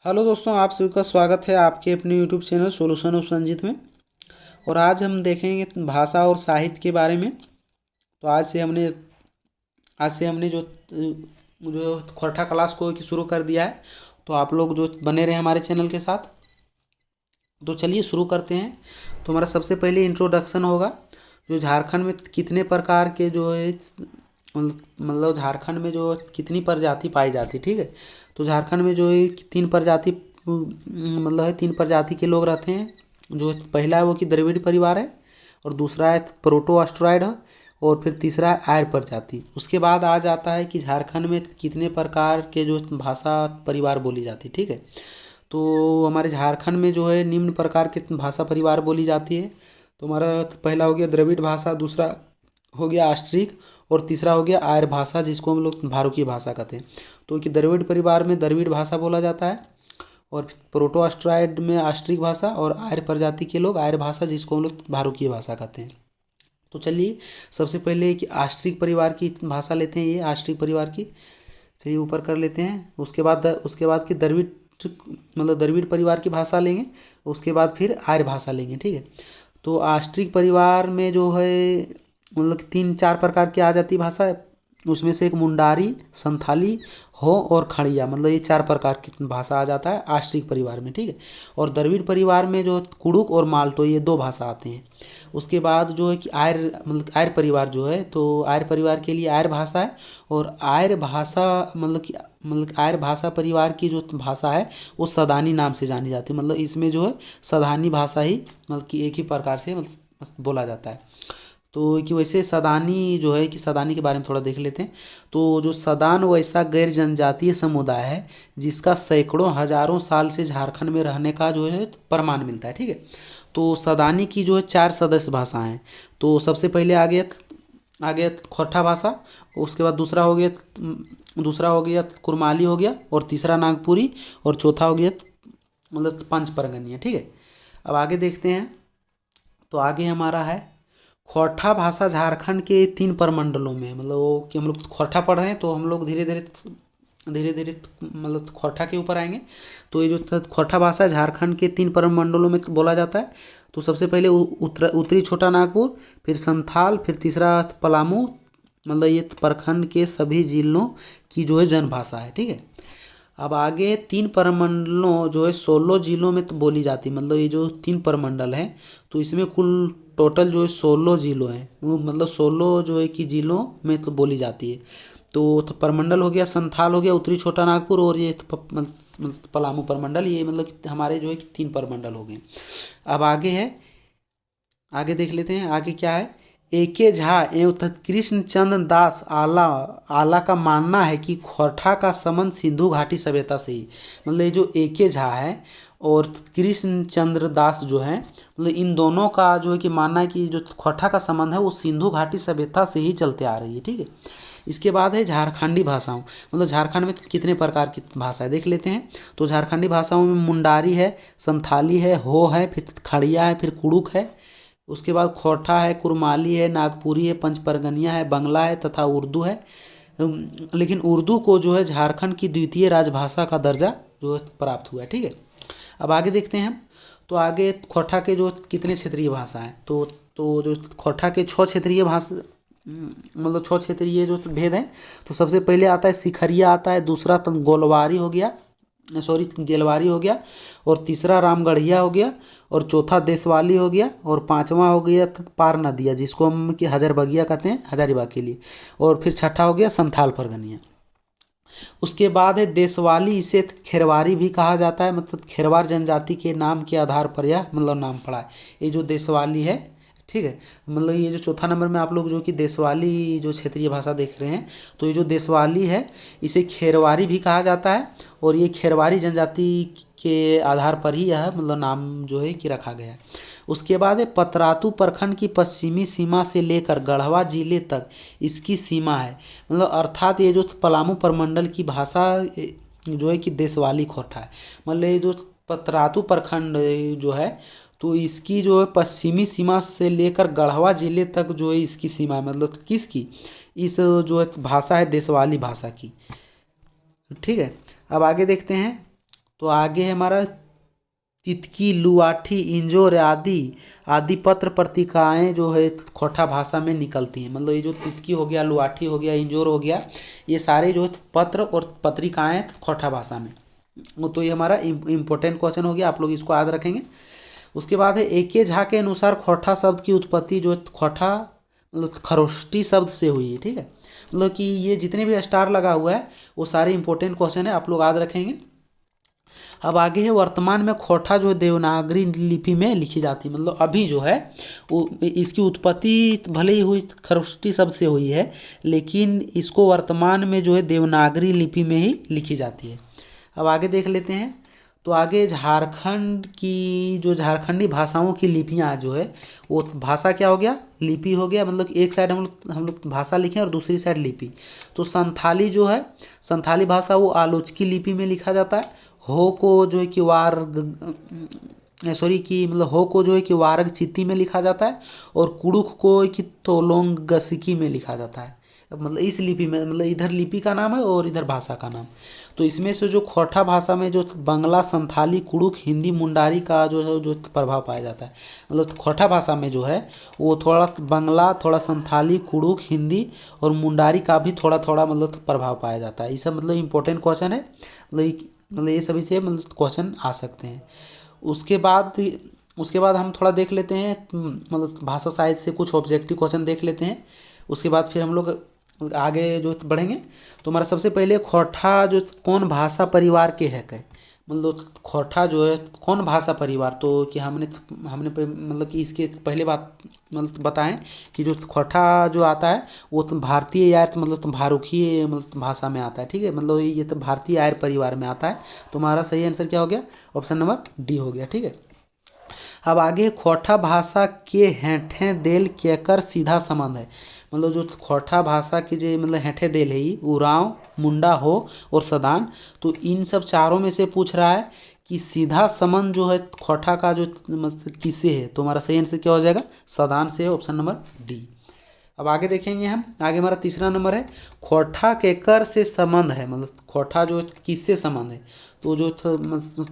Hello दोस्तों, आप सभी का स्वागत है आपके अपने YouTube channel solution of Sanjeet में। और आज हम देखेंगे भाषा और साहित्य के बारे में। तो आज से हमने जो जो खोरठा क्लास को शुरू कर दिया है। तो आप लोग जो बने रहे हमारे चैनल के साथ। तो चलिए शुरू करते हैं। तो हमारा सबसे पहले इंट्रोडक्शन होगा। जो झारखंड में कितने प्रकार के जो है मतलब झारखंड में जो कितनी प्रजाति पाई जाती, ठीक है। तो झारखंड में जो है तीन प्रजाति मतलब है, तीन प्रजाति के लोग रहते हैं। जो पहला है वो कि द्रविड़ परिवार है, और दूसरा है प्रोटो ऑस्ट्रॉयड है, और फिर तीसरा है आर्य प्रजाति। उसके बाद आ जाता है कि झारखंड में कितने प्रकार के जो भाषा परिवार बोली जाती, ठीक है। तो हमारे झारखंड में जो है निम्न प्रकार के भाषा परिवार बोली जाती है। तो हमारा पहला हो गया द्रविड़ भाषा, दूसरा हो गया आष्ट्रिक, और तीसरा हो गया आर्य भाषा, जिसको हम लोग भारुकीय भाषा कहते हैं। तो कि द्रविड़ परिवार में द्रविड़ भाषा बोला जाता है, और प्रोटो ऑस्ट्रॉयड में आष्ट्रिक भाषा, और आर्य प्रजाति के लोग आर्य भाषा, जिसको हम लोग भारुकीय भाषा कहते हैं। तो चलिए सबसे पहले कि आष्ट्रिक परिवार की भाषा लेते हैं। ये आष्ट्रिक परिवार की चलिए ऊपर कर लेते हैं। उसके बाद कि द्रविड़ मतलब द्रविड़ परिवार की भाषा लेंगे। उसके बाद फिर आर्य भाषा लेंगे, ठीक है। तो आष्ट्रिक परिवार में जो है मतलब तीन चार प्रकार की आ जाती भाषा। उसमें से एक मुंडारी, संथाली, हो और खड़िया, मतलब ये चार प्रकार की भाषा आ जाता है आष्ट्रिक परिवार में, ठीक है। और द्रविड़ परिवार में जो कुड़ुक और माल्टो, ये दो भाषा आते हैं। उसके बाद जो है कि आर्य मतलब आर्य परिवार जो है, तो आर्य परिवार के लिए आर्य भाषा है। और आर्य भाषा मतलब आर्य भाषा परिवार की जो भाषा है वो सदानी नाम से जानी जाती है। मतलब इसमें जो है सदानी भाषा ही मतलब कि एक ही प्रकार से मतलब बोला जाता है। तो कि वैसे सदानी जो है कि सदानी के बारे में थोड़ा देख लेते हैं। तो जो सदान वैसा गैर जनजातीय समुदाय है जिसका सैकड़ों हजारों साल से झारखंड में रहने का जो है प्रमाण मिलता है, ठीक है। तो सदानी की जो है चार सदस्य भाषाएं हैं। तो सबसे पहले आ गया खोरठा भाषा। उसके बाद दूसरा हो गया कुरमाली हो गया, और तीसरा नागपुरी, और चौथा हो गया मतलब पंच परगनिया, ठीक है। अब आगे देखते हैं। तो आगे हमारा है खोरठा भाषा झारखंड के तीन प्रमंडलों में, मतलब वो कि हम लोग खोरठा पढ़ रहे हैं तो हम लोग धीरे धीरे धीरे धीरे मतलब खोरठा के ऊपर आएंगे। तो ये जो खोरठा भाषा है झारखंड के तीन प्रमंडलों में बोला जाता है। तो सबसे पहले उत्तरी छोटा नागपुर, फिर संथाल, फिर तीसरा पलामू। मतलब ये प्रखंड के सभी जिलों की जो है जनभाषा है, ठीक है। अब आगे तीन प्रमंडलों जो है 16 जिलों में तो बोली जाती है। मतलब ये जो तीन प्रमंडल है तो इसमें कुल टोटल जो है 16 जिलों हैं। मतलब 16 जो है कि जिलों में तो बोली जाती है। तो प्रमंडल हो गया संथाल, हो गया उत्तरी छोटा नागपुर, और ये मतलब पलामू प्रमंडल। ये मतलब कि हमारे जो है कि तीन प्रमंडल हो गए। अब आगे देख लेते हैं आगे क्या है। एके झा एवं कृष्ण चंद्र दास आला आला का मानना है कि खोरठा का संबंध सिंधु घाटी सभ्यता से ही। मतलब ये जो एके झा है और कृष्ण चंद्र दास जो है, मतलब इन दोनों का जो है कि मानना है कि जो खोरठा का संबंध है वो सिंधु घाटी सभ्यता से ही चलते आ रही है, ठीक है। इसके बाद है झारखंडी भाषाओं। मतलब झारखंड में कितने प्रकार की भाषाएं देख लेते हैं। तो झारखंडी भाषाओं में मुंडारी है, संथाली है, हो है, फिर खड़िया है, फिर कुड़ुक है। उसके बाद खोरठा है, कुरमाली है, नागपुरी है, पंच परगनिया है, बंगला है तथा उर्दू है। लेकिन उर्दू को जो है झारखंड की द्वितीय राजभाषा का दर्जा जो है प्राप्त हुआ है, ठीक है। अब आगे देखते हैं हम। तो आगे खोरठा के जो कितने क्षेत्रीय भाषा हैं। तो जो खोरठा के छः क्षेत्रीय भाषा मतलब छः क्षेत्रीय जो भेद हैं। तो सबसे पहले आता है सिखरिया आता है, दूसरा तो गोलवारी हो गया, सॉरी गेलवारी हो गया, और तीसरा रामगढ़िया हो गया, और चौथा देशवाली हो गया, और पांचवा हो गया पार नदिया, जिसको हम कि हजारबगिया कहते हैं हजारीबाग के लिए। और फिर छठा हो गया संथाल परगनिया। उसके बाद है देशवाली, इसे खेरवारी भी कहा जाता है। मतलब खेरवार जनजाति के नाम के आधार पर यह मतलब नाम पड़ा है। ये जो देशवाली है, ठीक है। मतलब ये जो चौथा नंबर में आप लोग जो कि देशवाली जो क्षेत्रीय भाषा देख रहे हैं, तो ये जो देशवाली है इसे खेरवारी भी कहा जाता है। और ये खेरवारी जनजाति के आधार पर ही यह मतलब नाम जो है कि रखा गया है। उसके बाद है पतरातू प्रखंड की पश्चिमी सीमा से लेकर गढ़वा जिले तक इसकी सीमा है। मतलब अर्थात ये जो पलामू प्रमंडल की भाषा जो है कि देशवाली खोरठा है। मतलब ये जो पतरातू प्रखंड जो है, तो इसकी जो है पश्चिमी सीमा से लेकर गढ़वा जिले तक जो है इसकी सीमा है। मतलब किसकी, इस जो है भाषा है देशवाली भाषा की, ठीक है। अब आगे देखते हैं। तो आगे है हमारा तितकी, लुआठी, इंजोर आदि आदि पत्र पत्रिकाएँ जो है खोटा भाषा में निकलती हैं। मतलब ये जो तितकी हो गया, लुआठी हो गया, इंजोर हो गया, ये सारे जो है पत्र और पत्रिकाएँ खोटा भाषा में। तो ये हमारा इम्पोर्टेंट क्वेश्चन हो गया, आप लोग इसको याद रखेंगे। उसके बाद है ए.के. झा के अनुसार खोटा शब्द की उत्पत्ति जो है खोटा मतलब खरोष्टी शब्द से हुई है। ठीक है, मतलब कि ये जितने भी स्टार लगा हुआ है वो सारे इंपॉर्टेंट क्वेश्चन है, आप लोग याद रखेंगे। अब आगे है वर्तमान में खोटा जो है देवनागरी लिपि में लिखी जाती है। मतलब अभी जो है वो इसकी उत्पत्ति भले ही हुई खरोष्टी शब्द से हुई है, लेकिन इसको वर्तमान में जो है देवनागरी लिपि में ही लिखी जाती है। अब आगे देख लेते हैं। तो आगे झारखंड की जो झारखंडी भाषाओं की लिपियाँ जो है वो भाषा क्या हो गया, लिपि हो गया। मतलब एक साइड हम लोग भाषा लिखें और दूसरी साइड लिपि। तो संथाली जो है, संथाली भाषा वो आलोचकी लिपि में लिखा जाता है। हो को जो है कि सॉरी कि मतलब हो को जो है कि वारग चित्ती में लिखा जाता है, और कुड़ुख को कि तोलोंग गसिकी में लिखा जाता है। मतलब इस लिपि में, मतलब इधर लिपि का नाम है और इधर भाषा का नाम। तो इसमें से जो खोटा भाषा में जो बंगला, संथाली, कुड़ुख, हिंदी, मुंडारी का जो है जो प्रभाव पाया जाता है। मतलब खोटा भाषा में जो है वो थोड़ा बंगला, थोड़ा संथाली, कुड़ुख, हिंदी और मुंडारी का भी थोड़ा थोड़ा मतलब प्रभाव पाया जाता है। ये सब मतलब इंपॉर्टेंट क्वेश्चन है। मतलब ये सभी से मतलब क्वेश्चन आ सकते हैं। उसके बाद उसके बाद हम थोड़ा देख लेते हैं, मतलब भाषा साहित्य से कुछ ऑब्जेक्टिव क्वेश्चन देख लेते हैं। उसके बाद फिर हम लोग आगे जो बढ़ेंगे। तो हमारा सबसे पहले खोटा जो कौन भाषा परिवार के है कहे, मतलब खोटा जो है कौन भाषा परिवार। तो कि हमने हमने मतलब कि इसके पहले बात मतलब बताएं कि जो खोटा जो आता है वो तो भारतीय आर्य मतलब तो भारुखीय मतलब भाषा में आता है। ठीक है, मतलब ये तो भारतीय आर्य परिवार में आता है। तो हमारा सही आंसर क्या हो गया, ऑप्शन नंबर डी हो गया। ठीक है, अब आगे खोटा भाषा के हेठे देल केकर सीधा संबंध है। मतलब जो खोटा भाषा की जो मतलब हेठे देल है उरांव, मुंडा, हो और सदान। तो इन सब चारों में से पूछ रहा है कि सीधा संबंध जो है खोटा का जो मतलब किससे है। तो हमारा सही आंसर क्या हो जाएगा, सदान से, ऑप्शन नंबर डी। अब आगे देखेंगे हम, आगे हमारा तीसरा नंबर है खोटा केकर से संबंध है। मतलब खोटा जो किससे संबंध है। तो जो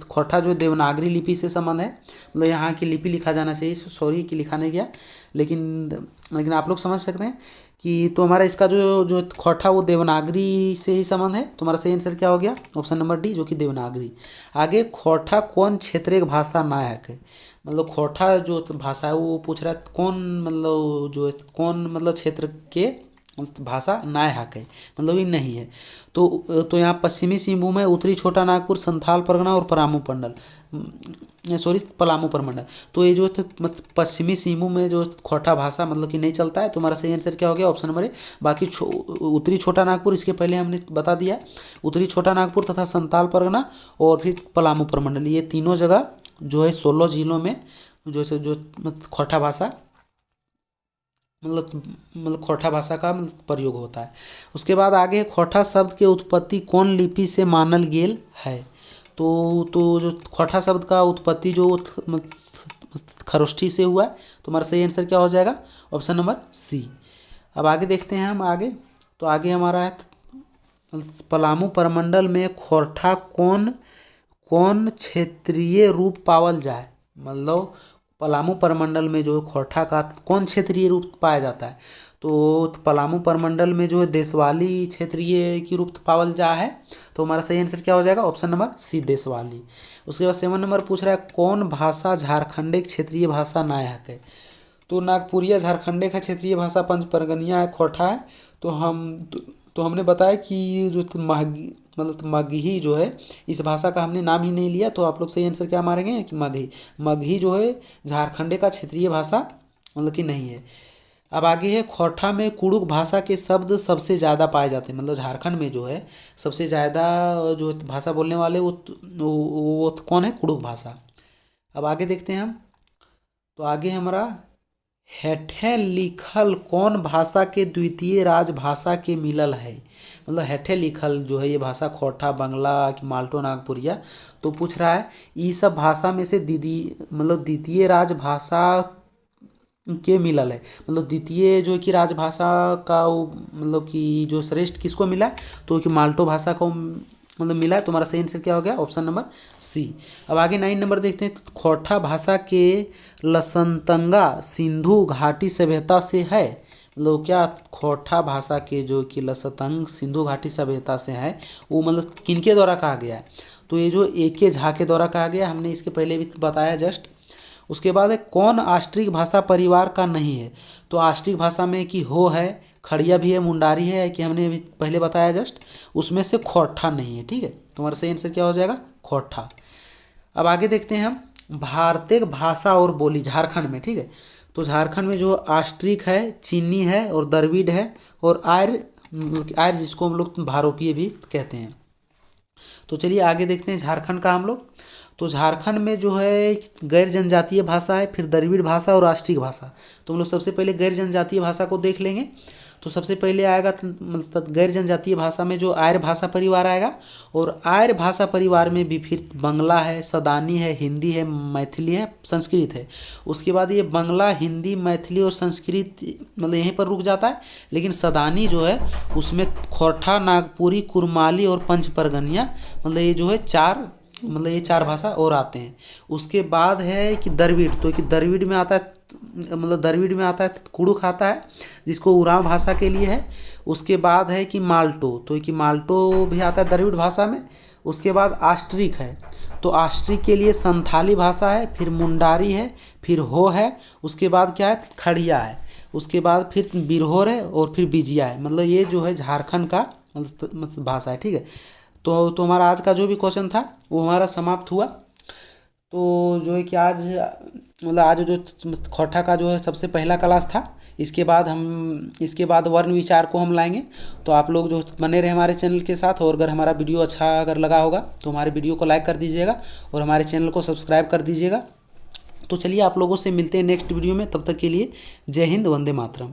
खोटा जो देवनागरी लिपि से संबंध है। मतलब यहाँ की लिपि लिखा जाना चाहिए, सॉरी कि लिखा नहीं गया, लेकिन लेकिन आप लोग समझ सकते हैं कि तो हमारा इसका जो जो खोटा वो देवनागरी से ही संबंध है। तो हमारा सही आंसर क्या हो गया, ऑप्शन नंबर डी जो कि देवनागरी। आगे खोटा कौन क्षेत्रीय भाषा नायक है। मतलब खोटा जो भाषा है वो पूछ रहा है कौन मतलब जो कौन मतलब क्षेत्र के भाषा नायक है, मतलब ये नहीं है। तो यहाँ पश्चिमी सिंहभूम है, उत्तरी छोटा नागपुर, संथाल परगना और पलामू मंडल, सॉरी पलामू परमंडल। तो ये जो पश्चिमी सिंहभूम में जो खोटा भाषा मतलब कि नहीं चलता है। तो हमारा सही आंसर क्या हो गया, ऑप्शन नंबर ए। बाकी उत्तरी छोटा नागपुर इसके पहले हमने बता दिया, उत्तरी छोटा नागपुर तथा संथाल परगना और फिर पलामू परमंडल, ये तीनों जगह जो है 16 जिलों में जो खोटा भाषा मतलब खोटा भाषा का प्रयोग होता है। उसके बाद आगे खोटा शब्द के उत्पत्ति कौन लिपि से मानल गेल है। तो जो खोटा शब्द का उत्पत्ति जो खरोष्ठी से हुआ है। तो हमारा सही आंसर क्या हो जाएगा, ऑप्शन नंबर सी। अब आगे देखते हैं हम आगे। तो आगे हमारा है पलामू परमंडल में खोरठा कौन कौन क्षेत्रीय रूप पावल जाए। मतलब पलामू परमंडल में जो खोरठा का कौन क्षेत्रीय रूप पाया जाता है। तो पलामू परमंडल में जो है देशवाली क्षेत्रीय की रूप पावल जा है। तो हमारा सही आंसर क्या हो जाएगा, ऑप्शन नंबर सी देशवाली। उसके बाद 7 नंबर पूछ रहा है कौन भाषा झारखंड एक क्षेत्रीय भाषा नायक है। तो नागपुरिया झारखंडे का क्षेत्रीय भाषा पंच परगनिया है, खोटा है। तो हमने बताया कि जो महगी मतलब मगही जो है इस भाषा का हमने नाम ही नहीं लिया। तो आप लोग सही आंसर क्या मारेंगे कि मगही। मगही जो है झारखंडे का क्षेत्रीय भाषा मतलब कि नहीं है। अब आगे है खोटा में कुड़ुक भाषा के शब्द सबसे ज़्यादा पाए जाते हैं। मतलब झारखंड में जो है सबसे ज़्यादा जो भाषा बोलने वाले वो कौन है, कुड़ुक भाषा। अब आगे देखते हैं हम। तो आगे हमारा हेठे लिखल कौन भाषा के द्वितीय राजभाषा के मिलल है। मतलब हेठे लिखल जो है ये भाषा खोटा, बंगला, माल्टो, नागपुरिया। तो पूछ रहा है ये सब भाषा में से दीदी मतलब द्वितीय राजभाषा के मिलल है। मतलब द्वितीय जो कि राजभाषा का मतलब कि जो श्रेष्ठ किसको मिला है। तो कि माल्टो भाषा को मतलब मिला है। तुम्हारा सही आंसर क्या हो गया? Option number C. अब आगे 9 नंबर देखते हैं। खोरठा भाषा के लसनतंगा सिंधु घाटी सभ्यता से है। मतलब क्या खोरठा भाषा के जो कि लसतंग सिंधु घाटी सभ्यता से है, वो मतलब किनके द्वारा कहा गया है? तो ये जो ए.के. झा के द्वारा कहा गया, हमने इसके पहले भी बताया जस्ट। उसके बाद है कौन आष्ट्रिक भाषा परिवार का नहीं है? तो आष्ट्रिक भाषा में कि हो है, खड़िया भी है, मुंडारी है कि हमने अभी पहले बताया जस्ट। उसमें से खोरठा नहीं है। ठीक है, तुम्हारा सही आंसर क्या हो जाएगा? खोरठा। अब आगे देखते हैं हम भारतीय भाषा और बोली झारखंड में। ठीक है, तो झारखंड में जो आष्ट्रिक है, चीनी है और द्रविड़ है और आर्य, आर्य जिसको हम लोग भारोपीय भी कहते हैं। तो चलिए आगे देखते हैं झारखंड का हम लोग। तो झारखंड में जो है गैर जनजातीय भाषा है, फिर द्रविड़ भाषा और राष्ट्रीय भाषा। तो हम लोग सबसे पहले गैर जनजातीय भाषा को देख लेंगे। तो सबसे पहले आएगा मतलब गैर जनजातीय भाषा में जो आर्य भाषा परिवार आएगा, और आर्य भाषा परिवार में भी फिर बंगला है, सदानी है, हिंदी है, मैथिली है, संस्कृत है। उसके बाद ये बंगला, हिंदी, मैथिली और संस्कृत मतलब यहीं पर रुक जाता है। लेकिन सदानी जो है उसमें खोरठा, नागपुरी, कुरमाली और पंच परगनिया, मतलब ये जो है चार, मतलब ये चार भाषा और आते हैं। उसके बाद है कि द्रविड़, तो कि द्रविड़ में आता है, मतलब द्रविड़ में आता है कुड़ुक आता है, जिसको उरांव भाषा के लिए है। उसके बाद है कि माल्टो, तो कि माल्टो भी आता है द्रविड़ भाषा में। उसके बाद आष्ट्रिक है, तो आष्ट्रिक के लिए संथाली भाषा है, फिर मुंडारी है, फिर हो है। उसके बाद क्या है? खड़िया है। उसके बाद फिर बिरहोर है और फिर बिजिया है। मतलब ये जो है झारखंड का मतलब भाषा है। ठीक है, तो हमारा आज का जो भी क्वेश्चन था वो हमारा समाप्त हुआ। तो जो है कि आज मतलब आज जो खोरठा का जो है सबसे पहला क्लास था। इसके बाद वर्ण विचार को हम लाएंगे। तो आप लोग जो बने रहे हमारे चैनल के साथ, और अगर हमारा वीडियो अच्छा अगर लगा होगा तो हमारे वीडियो को लाइक कर दीजिएगा और हमारे चैनल को सब्सक्राइब कर दीजिएगा। तो चलिए आप लोगों से मिलते हैं नेक्स्ट वीडियो में। तब तक के लिए जय हिंद, वंदे मातरम।